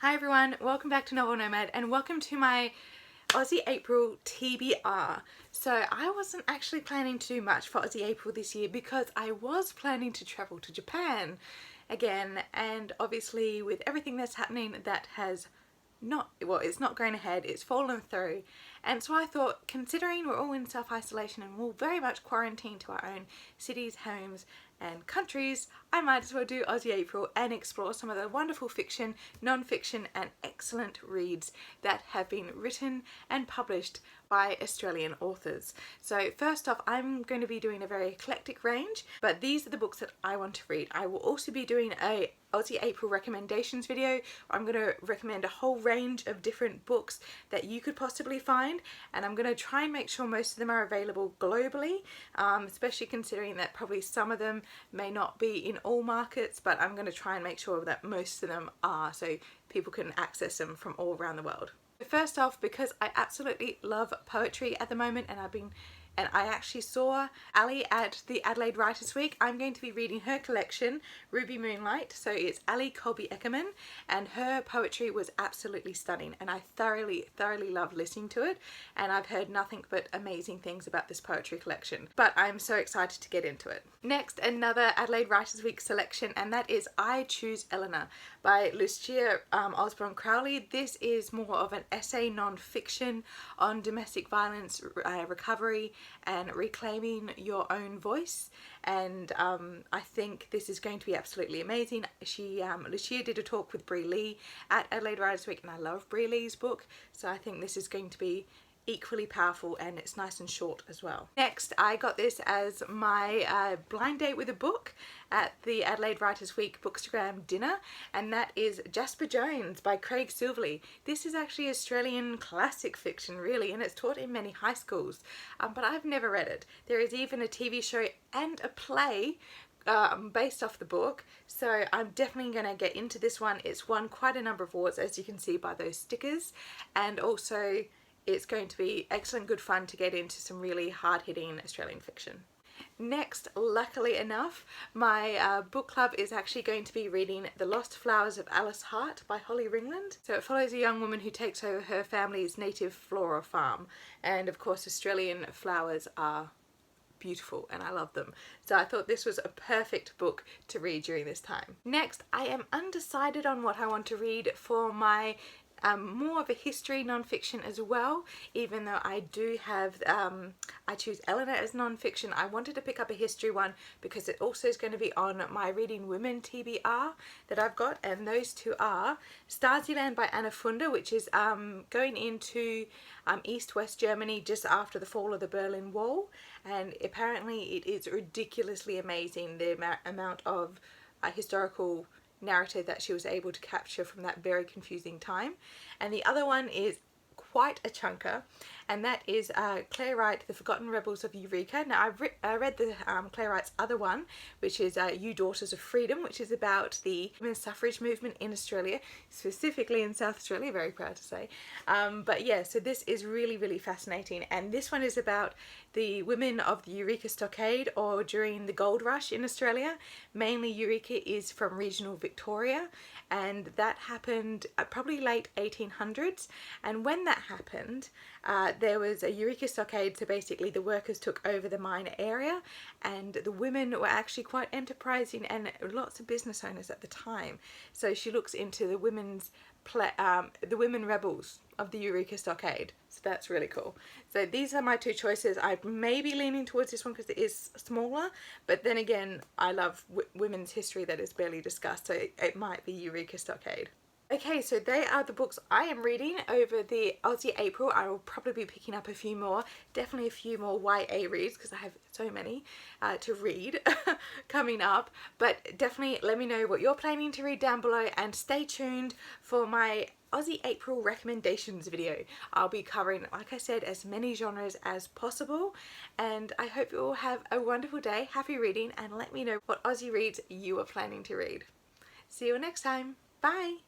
Hi everyone, welcome back to Novel Nomad and welcome to my Aussie April TBR. So I wasn't actually planning to do much for Aussie April this year because I was planning to travel to Japan again, and obviously with everything that's happening that has it's not going ahead, it's fallen through. And so I thought, considering we're all in self-isolation and we're very much quarantined to our own cities, homes and countries, I might as well do Aussie April and explore some of the wonderful fiction, non-fiction and excellent reads that have been written and published by Australian authors. So first off, I'm going to be doing a very eclectic range, but these are the books that I want to read. I will also be doing a Aussie April recommendations video. I'm going to recommend a whole range of different books that you could possibly find, and I'm going to try and make sure most of them are available globally, especially considering that probably some of them may not be in all markets, but I'm going to try and make sure that most of them are, so people can access them from all around the world. First off, because I absolutely love poetry at the moment, and I actually saw Ali at the Adelaide Writers Week. I'm going to be reading her collection, Ruby Moonlight. So it's Ali Colby Eckerman, and her poetry was absolutely stunning, and I thoroughly love listening to it, and I've heard nothing but amazing things about this poetry collection, but I'm so excited to get into it. Next, another Adelaide Writers Week selection, and that is I Choose Eleanor by Lucia Osborne Crowley. This is more of an essay non-fiction on domestic violence recovery and reclaiming your own voice, and I think this is going to be absolutely amazing. Lucia did a talk with Bree Lee at Adelaide Writers Week, and I love Bree Lee's book, so I think this is going to be equally powerful, and it's nice and short as well. Next, I got this as my blind date with a book at the Adelaide Writers Week Bookstagram dinner, and that is Jasper Jones by Craig Silverley. This is actually Australian classic fiction, really, and it's taught in many high schools, but I've never read it. There is even a TV show and a play based off the book, so I'm definitely going to get into this one. It's won quite a number of awards, as you can see by those stickers, and also it's going to be excellent good fun to get into some really hard-hitting Australian fiction. Next, luckily enough, my book club is actually going to be reading The Lost Flowers of Alice Hart by Holly Ringland. So it follows a young woman who takes over her family's native flora farm, and of course Australian flowers are beautiful and I love them, so I thought this was a perfect book to read during this time. Next, I am undecided on what I want to read for my more of a history non-fiction as well, even though I do have I Choose Eleanor as non-fiction. I wanted to pick up a history one because it also is going to be on my Reading Women TBR that I've got, and those two are Stasiland by Anna Funder, which is going into East-West Germany just after the fall of the Berlin Wall, and apparently it is ridiculously amazing, the amount of historical narrative that she was able to capture from that very confusing time. And the other one is quite a chunker, and that is Claire Wright, The Forgotten Rebels of Eureka. Now I read the Claire Wright's other one, which is You Daughters of Freedom, which is about the women's suffrage movement in Australia, specifically in South Australia, very proud to say. But yeah, so this is really fascinating, and this one is about the women of the Eureka Stockade, or during the gold rush in Australia. Mainly Eureka is from regional Victoria, and that happened probably late 1800s, and when that happened, there was a Eureka Stockade, so basically the workers took over the mine area, and the women were actually quite enterprising and lots of business owners at the time. So she looks into the women rebels of the Eureka Stockade, so that's really cool. So these are my two choices. I may be leaning towards this one because it is smaller, but then again, I love women's history that is barely discussed, so it might be Eureka Stockade. Okay, so they are the books I am reading over the Aussie April. I will probably be picking up a few more, definitely a few more YA reads because I have so many to read coming up, but definitely let me know what you're planning to read down below, and stay tuned for my Aussie April recommendations video. I'll be covering, like I said, as many genres as possible, and I hope you all have a wonderful day. Happy reading, and let me know what Aussie reads you are planning to read. See you next time. Bye!